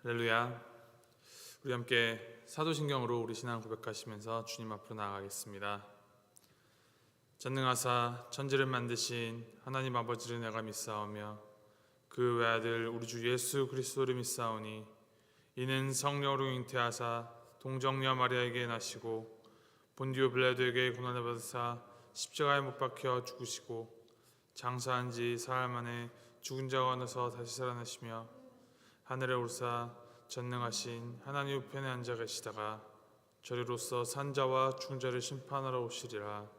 할렐루야. 우리 함께 사도신경으로 우리 신앙 고백하시면서 주님 앞으로 나아가겠습니다. 전능하사 천지를 만드신 하나님 아버지를 내가 믿사오며 그 외아들 우리 주 예수 그리스도를 믿사오니 이는 성령으로 잉태하사 동정녀 마리아에게 나시고 본디오 빌라도에게 고난을 받으사 십자가에 못 박혀 죽으시고 장사한 지 사흘 만에 죽은 자 가운데서 다시 살아나시며 하늘에 오르사 전능하신 하나님 우편에 앉아 계시다가 저리로서 산자와 중자를 심판하러 오시리라.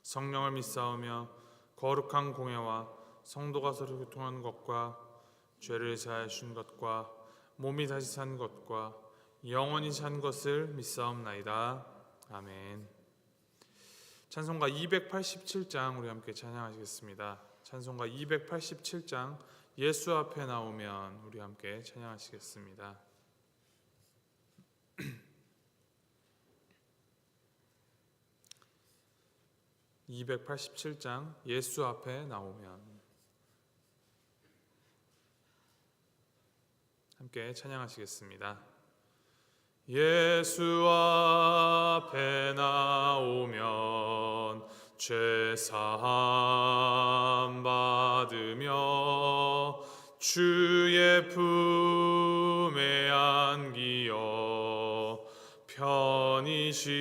성령을 믿사오며 거룩한 공회와 성도가 서로 교통하는 것과 죄를 사하여 준 것과 몸이 다시 산 것과 영원히 산 것을 믿사옵나이다. 아멘. 찬송가 287장 우리 함께 찬양하시겠습니다. 찬송가 287장 예수 앞에 나오면 우리 함께 찬양하시겠습니다. 287장 예수 앞에 나오면 함께 찬양하시겠습니다. 예수 앞에 나오면 죄사함 받으며 주의 품에 안기어 편히 쉬리라.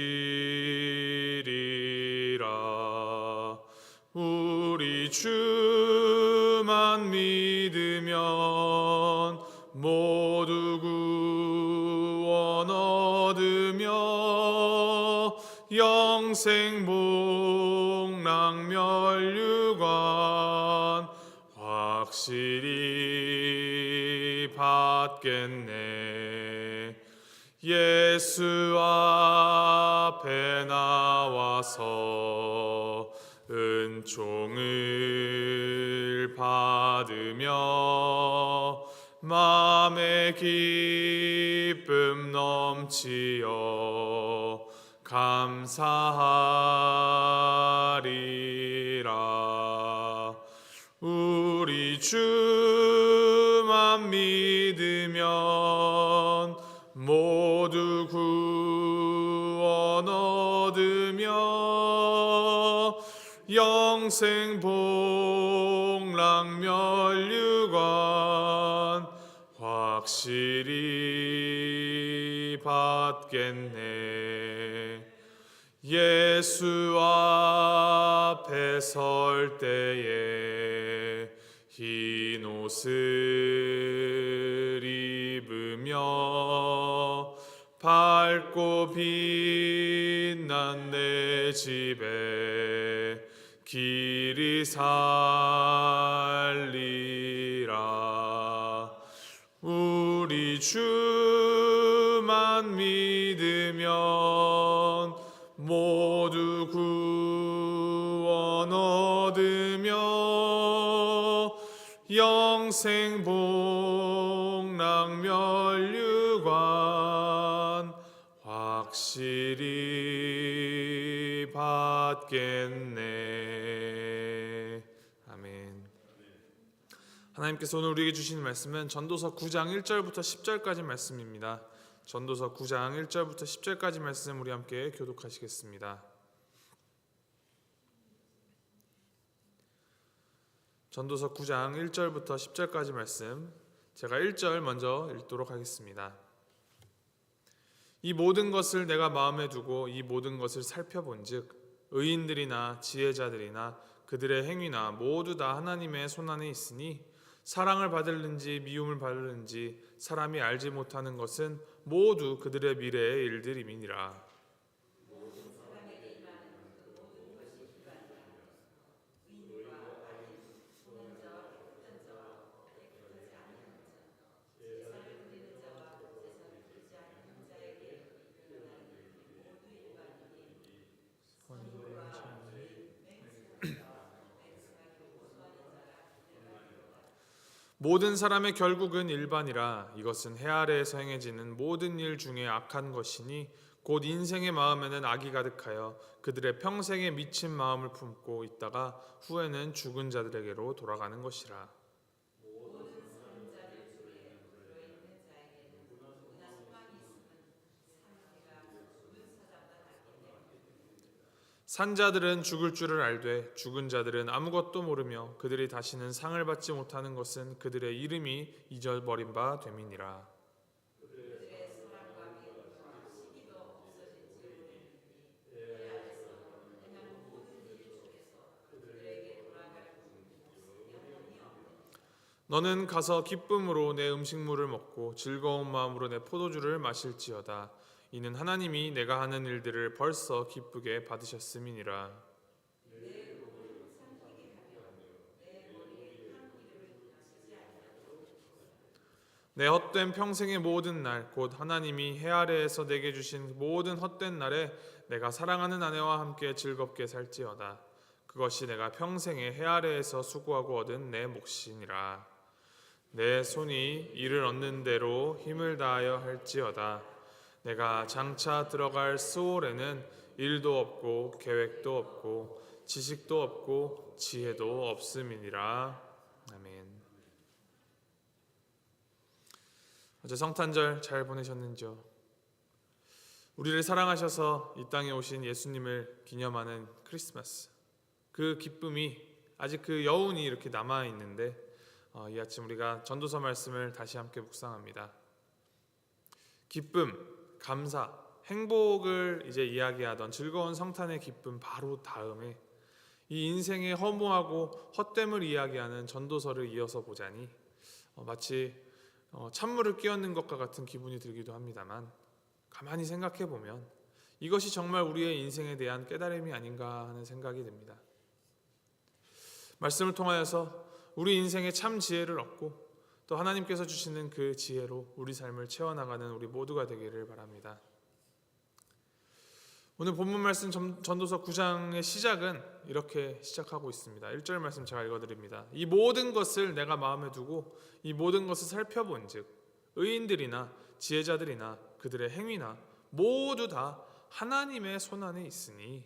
우리 주만 믿으면 모두 구원 얻으며 영생 복락 멸류관 확실히 받겠네. 예수 앞에 나와서 은총을 받으며 마음의 기쁨 넘치어 감사하리라. 우리 주만 믿으면 모두 구원 얻으며 영생 복락 멸류관 확실히 받겠네. 예수 앞에 설 때에 흰 옷을 입으며 밝고 빛난 내 집에 길이 살리라. 우리 주만 믿으면 모두 구원 얻으며 영생 복락 멸류관 확실히 받겠네. 아멘. 하나님께서 오늘 우리에게 주신 말씀은 전도서 9장 1절부터 10절까지 말씀입니다. 전도서 9장 1절부터 10절까지 말씀 우리 함께 교독하시겠습니다. 전도서 9장 1절부터 10절까지 말씀, 제가 1절 먼저 읽도록 하겠습니다. 이 모든 것을 내가 마음에 두고 이 모든 것을 살펴본즉 의인들이나 지혜자들이나 그들의 행위나 모두 다 하나님의 손안에 있으니 사랑을 받을는지 미움을 받을는지 사람이 알지 못하는 것은 모두 그들의 미래의 일들임이니라. 모든 사람의 결국은 일반이라. 이것은 해 아래에서 행해지는 모든 일 중에 악한 것이니 곧 인생의 마음에는 악이 가득하여 그들의 평생에 미친 마음을 품고 있다가 후에는 죽은 자들에게로 돌아가는 것이라. 산 자들은 죽을 줄을 알되 죽은 자들은 아무것도 모르며 그들이 다시는 상을 받지 못하는 것은 그들의 이름이 잊어버린 바 됨이니라. 너는 가서 기쁨으로 내 음식물을 먹고 즐거운 마음으로 내 포도주를 마실지어다. 이는 하나님이 내가 하는 일들을 벌써 기쁘게 받으셨음이니라. 내 헛된 평생의 모든 날, 곧 하나님이 해 아래에서 내게 주신 모든 헛된 날에 내가 사랑하는 아내와 함께 즐겁게 살지어다. 그것이 내가 평생에 해 아래에서 수고하고 얻은 내 몫이니라. 내 손이 이를 얻는 대로 힘을 다하여 할지어다. 내가 장차 들어갈 스올에는 일도 없고 계획도 없고 지식도 없고 지혜도 없음이니라. 아멘. 어제 성탄절 잘 보내셨는지요? 우리를 사랑하셔서 이 땅에 오신 예수님을 기념하는 크리스마스, 그 기쁨이 아직 그 여운이 이렇게 남아 있는데 이 아침 우리가 전도서 말씀을 다시 함께 묵상합니다. 기쁨, 감사, 행복을 이제 이야기하던 즐거운 성탄의 기쁨 바로 다음에 이 인생의 허무하고 헛됨을 이야기하는 전도서를 이어서 보자니 마치 찬물을 끼얹는 것과 같은 기분이 들기도 합니다만, 가만히 생각해 보면 이것이 정말 우리의 인생에 대한 깨달음이 아닌가 하는 생각이 듭니다. 말씀을 통하여서 우리 인생에 참 지혜를 얻고 또 하나님께서 주시는 그 지혜로 우리 삶을 채워나가는 우리 모두가 되기를 바랍니다. 오늘 본문 말씀 전도서 9장의 시작은 이렇게 시작하고 있습니다. 1절 말씀 제가 읽어드립니다. 이 모든 것을 내가 마음에 두고 이 모든 것을 살펴본즉 의인들이나 지혜자들이나 그들의 행위나 모두 다 하나님의 손안에 있으니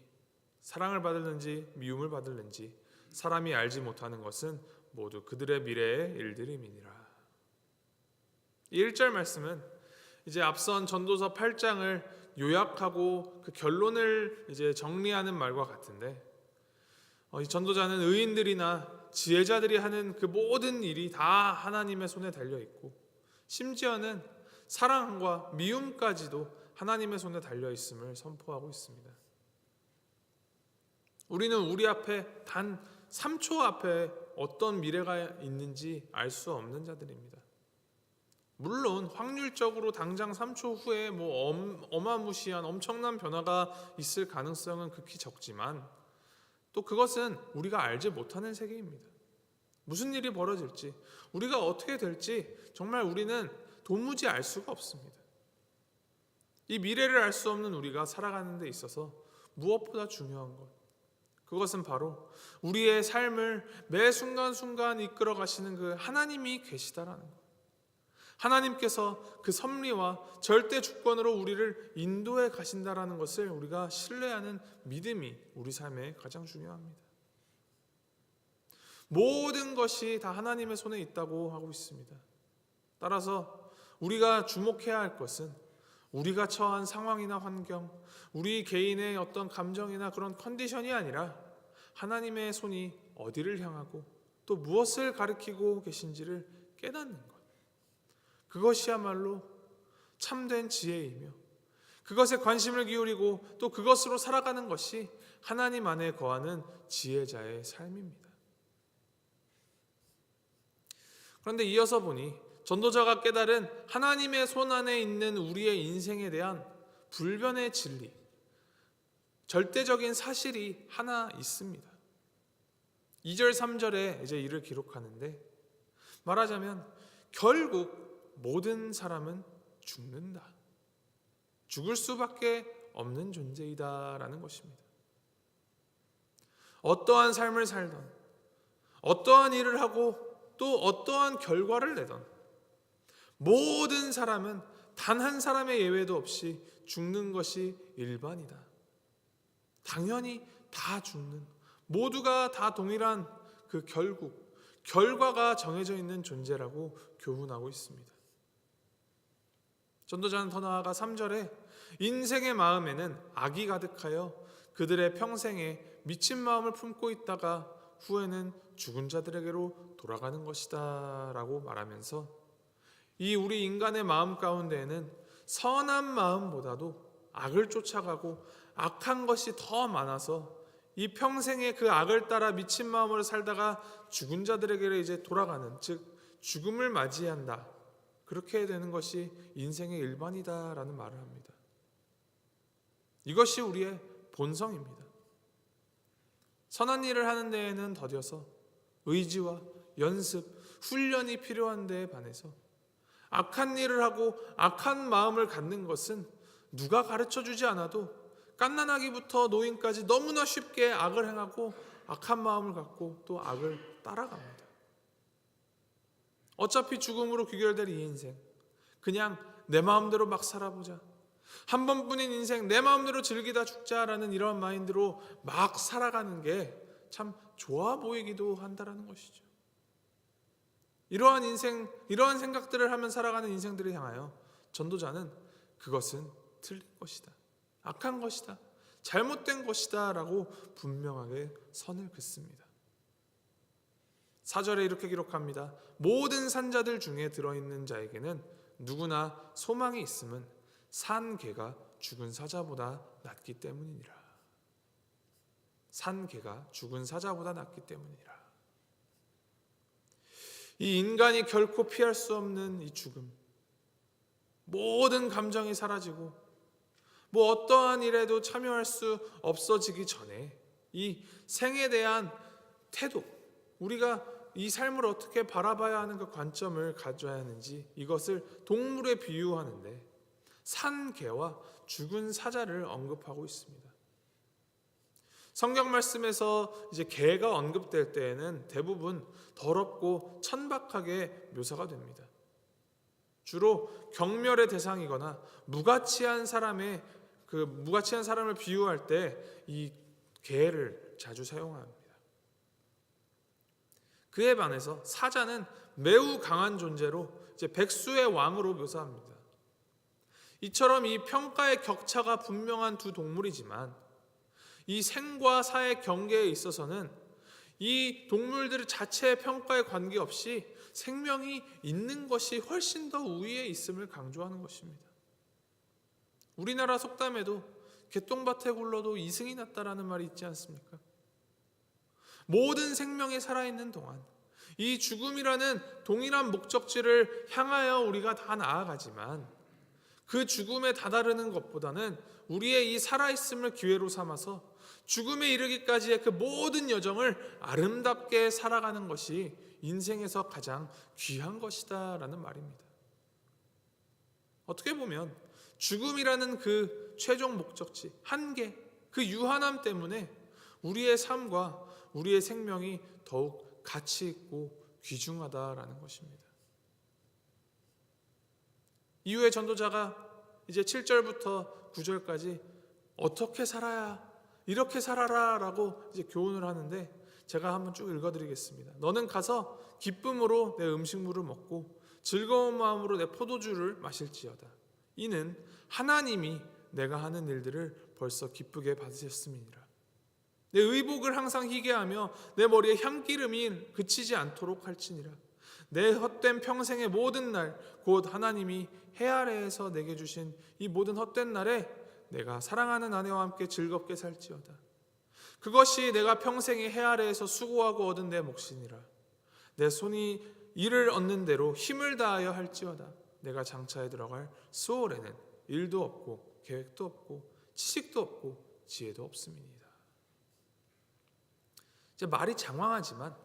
사랑을 받을는지 미움을 받을는지 사람이 알지 못하는 것은 모두 그들의 미래의 일들임이니라. 이 1절 말씀은 이제 앞선 전도서 8장을 요약하고 그 결론을 이제 정리하는 말과 같은데, 이 전도자는 의인들이나 지혜자들이 하는 그 모든 일이 다 하나님의 손에 달려 있고 심지어는 사랑과 미움까지도 하나님의 손에 달려 있음을 선포하고 있습니다. 우리는 우리 앞에 단 3초 앞에 어떤 미래가 있는지 알 수 없는 자들입니다. 물론 확률적으로 당장 3초 후에 어마무시한 엄청난 변화가 있을 가능성은 극히 적지만 또 그것은 우리가 알지 못하는 세계입니다. 무슨 일이 벌어질지, 우리가 어떻게 될지 정말 우리는 도무지 알 수가 없습니다. 이 미래를 알 수 없는 우리가 살아가는 데 있어서 무엇보다 중요한 것, 그것은 바로 우리의 삶을 매 순간순간 이끌어 가시는 그 하나님이 계시다라는 것. 하나님께서 그 섭리와 절대 주권으로 우리를 인도해 가신다라는 것을 우리가 신뢰하는 믿음이 우리 삶에 가장 중요합니다. 모든 것이 다 하나님의 손에 있다고 하고 있습니다. 따라서 우리가 주목해야 할 것은 우리가 처한 상황이나 환경, 우리 개인의 어떤 감정이나 그런 컨디션이 아니라 하나님의 손이 어디를 향하고 또 무엇을 가리키고 계신지를 깨닫는 것. 그것이야말로 참된 지혜이며 그것에 관심을 기울이고 또 그것으로 살아가는 것이 하나님 안에 거하는 지혜자의 삶입니다. 그런데 이어서 보니 전도자가 깨달은 하나님의 손 안에 있는 우리의 인생에 대한 불변의 진리, 절대적인 사실이 하나 있습니다. 2절 3절에 이제 이를 기록하는데, 말하자면 결국 모든 사람은 죽는다. 죽을 수밖에 없는 존재이다라는 것입니다. 어떠한 삶을 살던, 어떠한 일을 하고 또 어떠한 결과를 내던 모든 사람은 단 한 사람의 예외도 없이 죽는 것이 일반이다. 당연히 다 죽는, 모두가 다 동일한 그 결과가 정해져 있는 존재라고 교훈하고 있습니다. 전도자는 더 나아가 3절에 인생의 마음에는 악이 가득하여 그들의 평생에 미친 마음을 품고 있다가 후에는 죽은 자들에게로 돌아가는 것이다 라고 말하면서 이 우리 인간의 마음 가운데에는 선한 마음보다도 악을 쫓아가고 악한 것이 더 많아서 이 평생에 그 악을 따라 미친 마음으로 살다가 죽은 자들에게로 이제 돌아가는, 즉 죽음을 맞이한다, 그렇게 되는 것이 인생의 일반이다라는 말을 합니다. 이것이 우리의 본성입니다. 선한 일을 하는 데에는 더뎌서 의지와 연습, 훈련이 필요한 데에 반해서 악한 일을 하고 악한 마음을 갖는 것은 누가 가르쳐주지 않아도 갓난아기부터 노인까지 너무나 쉽게 악을 행하고 악한 마음을 갖고 또 악을 따라갑니다. 어차피 죽음으로 귀결될 이 인생, 그냥 내 마음대로 막 살아보자, 한 번뿐인 인생 내 마음대로 즐기다 죽자라는 이런 마인드로 막 살아가는 게 참 좋아 보이기도 한다라는 것이죠. 이러한 인생, 이러한 생각들을 하며 살아가는 인생들을 향하여 전도자는 그것은 틀린 것이다, 악한 것이다, 잘못된 것이다 라고 분명하게 선을 긋습니다. 4절에 이렇게 기록합니다. 모든 산자들 중에 들어있는 자에게는 누구나 소망이 있음은 산 개가 죽은 사자보다 낫기 때문이니라. 산 개가 죽은 사자보다 낫기 때문이라. 이 인간이 결코 피할 수 없는 이 죽음, 모든 감정이 사라지고 어떠한 일에도 참여할 수 없어지기 전에 이 생에 대한 태도, 우리가 이 삶을 어떻게 바라봐야 하는 그 관점을 가져야 하는지, 이것을 동물에 비유하는데 산 개와 죽은 사자를 언급하고 있습니다. 성경 말씀에서 이제 개가 언급될 때에는 대부분 더럽고 천박하게 묘사가 됩니다. 주로 경멸의 대상이거나 무가치한 사람을 비유할 때 이 개를 자주 사용합니다. 그에 반해서 사자는 매우 강한 존재로 이제 백수의 왕으로 묘사합니다. 이처럼 이 평가의 격차가 분명한 두 동물이지만 이 생과 사의 경계에 있어서는 이 동물들 자체의 평가에 관계없이 생명이 있는 것이 훨씬 더 우위에 있음을 강조하는 것입니다. 우리나라 속담에도 개똥밭에 굴러도 이승이 낫다라는 말이 있지 않습니까? 모든 생명이 살아있는 동안 이 죽음이라는 동일한 목적지를 향하여 우리가 다 나아가지만 그 죽음에 다다르는 것보다는 우리의 이 살아있음을 기회로 삼아서 죽음에 이르기까지의 그 모든 여정을 아름답게 살아가는 것이 인생에서 가장 귀한 것이다 라는 말입니다. 어떻게 보면 죽음이라는 그 최종 목적지, 한계, 그 유한함 때문에 우리의 삶과 우리의 생명이 더욱 가치 있고 귀중하다라는 것입니다. 이후에 전도자가 이제 7절부터 9절까지 어떻게 살아야, 이렇게 살아라 라고 이제 교훈을 하는데 제가 한번 쭉 읽어드리겠습니다. 너는 가서 기쁨으로 내 음식물을 먹고 즐거운 마음으로 내 포도주를 마실지어다. 이는 하나님이 내가 하는 일들을 벌써 기쁘게 받으셨음이니라. 내 의복을 항상 희게 하며 내 머리에 향기름이 그치지 않도록 할지니라. 내 헛된 평생의 모든 날 곧 하나님이 해 아래에서 내게 주신 이 모든 헛된 날에 내가 사랑하는 아내와 함께 즐겁게 살지어다. 그것이 내가 평생에 해 아래에서 수고하고 얻은 내 몫이니라. 내 손이 일을 얻는 대로 힘을 다하여 할지어다. 내가 장차에 들어갈 수월에는 일도 없고 계획도 없고 지식도 없고 지혜도 없음이니이다. 이제 말이 장황하지만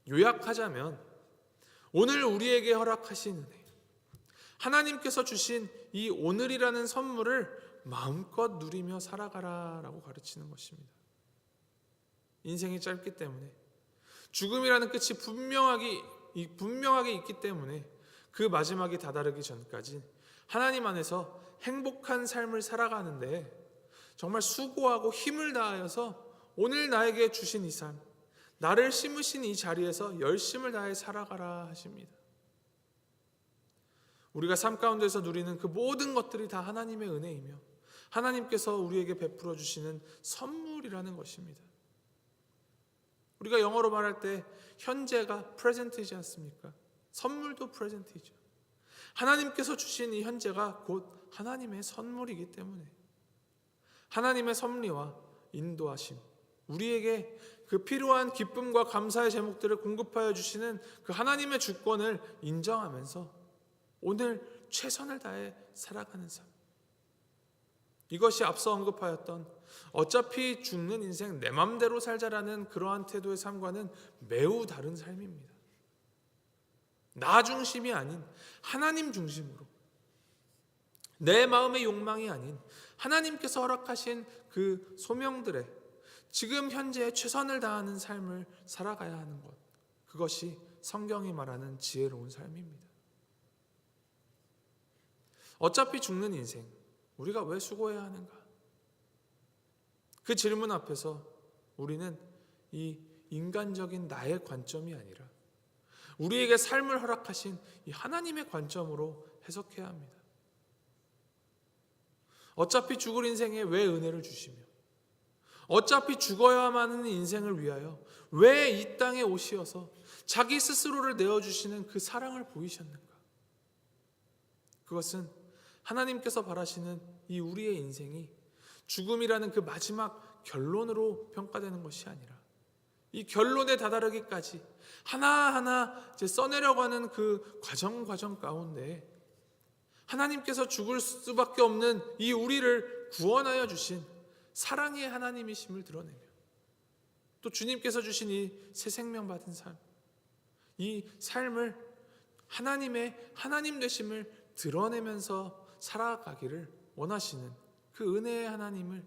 요약하자면 오늘 우리에게 허락하신 은혜, 하나님께서 주신 이 오늘이라는 선물을 마음껏 누리며 살아가라라고 가르치는 것입니다. 인생이 짧기 때문에 죽음이라는 끝이 분명하게 있기 때문에 그 마지막이 다다르기 전까지 하나님 안에서 행복한 삶을 살아가는데 정말 수고하고 힘을 다하여서 오늘 나에게 주신 이 삶, 나를 심으신 이 자리에서 열심을 다해 살아가라 하십니다. 우리가 삶 가운데서 누리는 그 모든 것들이 다 하나님의 은혜이며 하나님께서 우리에게 베풀어 주시는 선물이라는 것입니다. 우리가 영어로 말할 때 현재가 present이지 않습니까? 선물도 present이죠. 하나님께서 주신 이 현재가 곧 하나님의 선물이기 때문에 하나님의 섭리와 인도하심, 우리에게 그 필요한 기쁨과 감사의 제목들을 공급하여 주시는 그 하나님의 주권을 인정하면서 오늘 최선을 다해 살아가는 삶, 이것이 앞서 언급하였던 어차피 죽는 인생 내 맘대로 살자라는 그러한 태도의 삶과는 매우 다른 삶입니다. 나 중심이 아닌 하나님 중심으로, 내 마음의 욕망이 아닌 하나님께서 허락하신 그 소명들에 지금 현재 최선을 다하는 삶을 살아가야 하는 것, 그것이 성경이 말하는 지혜로운 삶입니다. 어차피 죽는 인생, 우리가 왜 수고해야 하는가? 그 질문 앞에서 우리는 이 인간적인 나의 관점이 아니라 우리에게 삶을 허락하신 이 하나님의 관점으로 해석해야 합니다. 어차피 죽을 인생에 왜 은혜를 주시며, 어차피 죽어야만 하는 인생을 위하여 왜 이 땅에 오시어서 자기 스스로를 내어주시는 그 사랑을 보이셨는가? 그것은 하나님께서 바라시는 이 우리의 인생이 죽음이라는 그 마지막 결론으로 평가되는 것이 아니라 이 결론에 다다르기까지 하나하나 이제 써내려가는 그 과정 가운데 하나님께서 죽을 수밖에 없는 이 우리를 구원하여 주신 사랑의 하나님이심을 드러내며 또 주님께서 주신 이 새 생명 받은 삶, 이 삶을 하나님의 하나님 되심을 드러내면서 살아가기를 원하시는 그 은혜의 하나님을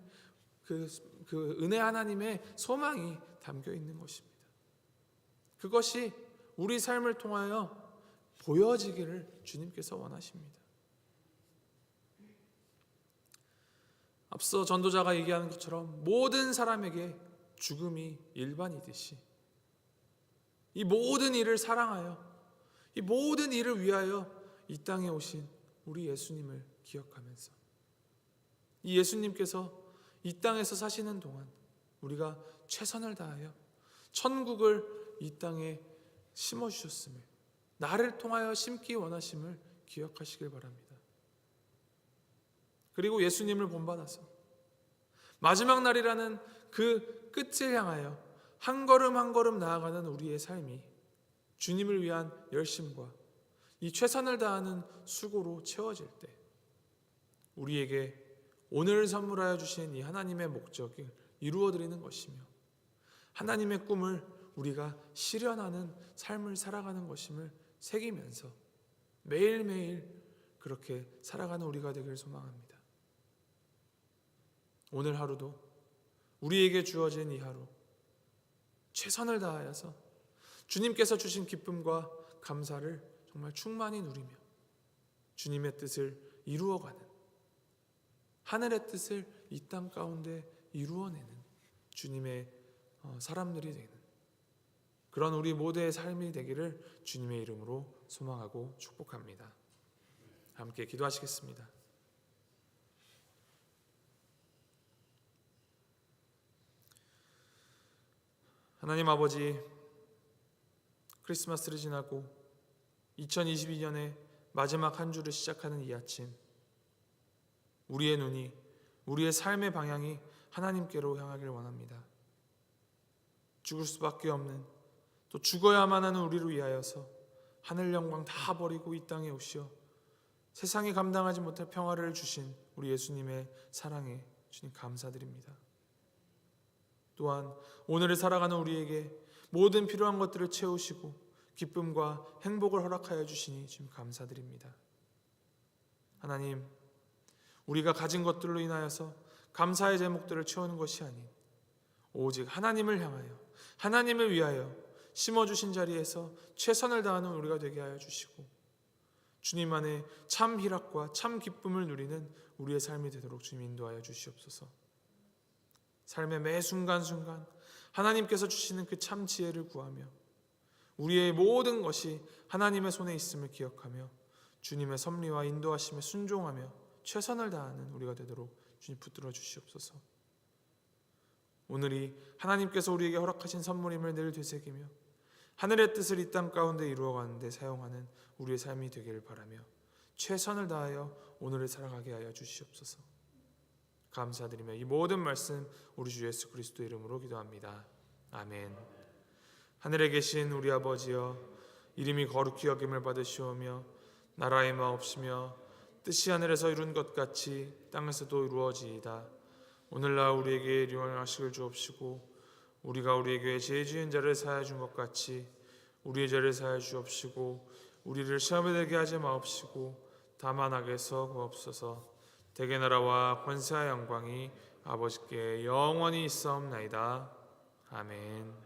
그 은혜 하나님의 소망이 담겨 있는 것입니다. 그것이 우리 삶을 통하여 보여지기를 주님께서 원하십니다. 앞서 전도자가 얘기하는 것처럼 모든 사람에게 죽음이 일반이듯이 이 모든 일을 사랑하여 이 모든 일을 위하여 이 땅에 오신 우리 예수님을 기억하면서 이 예수님께서 이 땅에서 사시는 동안 우리가 최선을 다하여 천국을 이 땅에 심어주셨음을, 나를 통하여 심기 원하심을 기억하시길 바랍니다. 그리고 예수님을 본받아서 마지막 날이라는 그 끝을 향하여 한 걸음 한 걸음 나아가는 우리의 삶이 주님을 위한 열심과 이 최선을 다하는 수고로 채워질 때 우리에게 오늘 선물하여 주신 이 하나님의 목적을 이루어드리는 것이며 하나님의 꿈을 우리가 실현하는 삶을 살아가는 것임을 새기면서 매일매일 그렇게 살아가는 우리가 되길 소망합니다. 오늘 하루도 우리에게 주어진 이 하루 최선을 다하여서 주님께서 주신 기쁨과 감사를 정말 충만히 누리며 주님의 뜻을 이루어가는, 하늘의 뜻을 이 땅 가운데 이루어내는 주님의 사람들이 되는 그런 우리 모두의 삶이 되기를 주님의 이름으로 소망하고 축복합니다. 함께 기도하시겠습니다. 하나님 아버지, 크리스마스를 지나고 2022년의 마지막 한 주를 시작하는 이 아침, 우리의 눈이, 우리의 삶의 방향이 하나님께로 향하길 원합니다. 죽을 수밖에 없는, 또 죽어야만 하는 우리를 위하여서 하늘 영광 다 버리고 이 땅에 오시어 세상이 감당하지 못할 평화를 주신 우리 예수님의 사랑에 주님 감사드립니다. 또한 오늘을 살아가는 우리에게 모든 필요한 것들을 채우시고 기쁨과 행복을 허락하여 주시니 주님 감사드립니다. 하나님, 우리가 가진 것들로 인하여서 감사의 제목들을 채우는 것이 아닌 오직 하나님을 향하여 하나님을 위하여 심어주신 자리에서 최선을 다하는 우리가 되게 하여 주시고 주님 안에 참 희락과 참 기쁨을 누리는 우리의 삶이 되도록 주님 인도하여 주시옵소서. 삶의 매 순간순간 하나님께서 주시는 그 참 지혜를 구하며 우리의 모든 것이 하나님의 손에 있음을 기억하며 주님의 섭리와 인도하심에 순종하며 최선을 다하는 우리가 되도록 주님 붙들어 주시옵소서. 오늘이 하나님께서 우리에게 허락하신 선물임을 늘 되새기며 하늘의 뜻을 이 땅 가운데 이루어가는 데 사용하는 우리의 삶이 되기를 바라며 최선을 다하여 오늘을 살아가게 하여 주시옵소서. 감사드리며 이 모든 말씀 우리 주 예수 그리스도 이름으로 기도합니다. 아멘. 하늘에 계신 우리 아버지여, 이름이 거룩히 여김을 받으시오며 나라의 마옵시며 뜻이 하늘에서 이룬 것 같이 땅에서도 이루어지이다. 오늘날 우리에게 일용할 양식을 주옵시고 우리가 우리에게 죄 지은 자를 사하여 준 것 같이 우리의 죄를 사하여 주옵시고 우리를 시험에 들게 하지 마옵시고 다만 악에서 구하옵소서. 대개 나라와 권세와 영광이 아버지께 영원히 있사옵나이다. 아멘.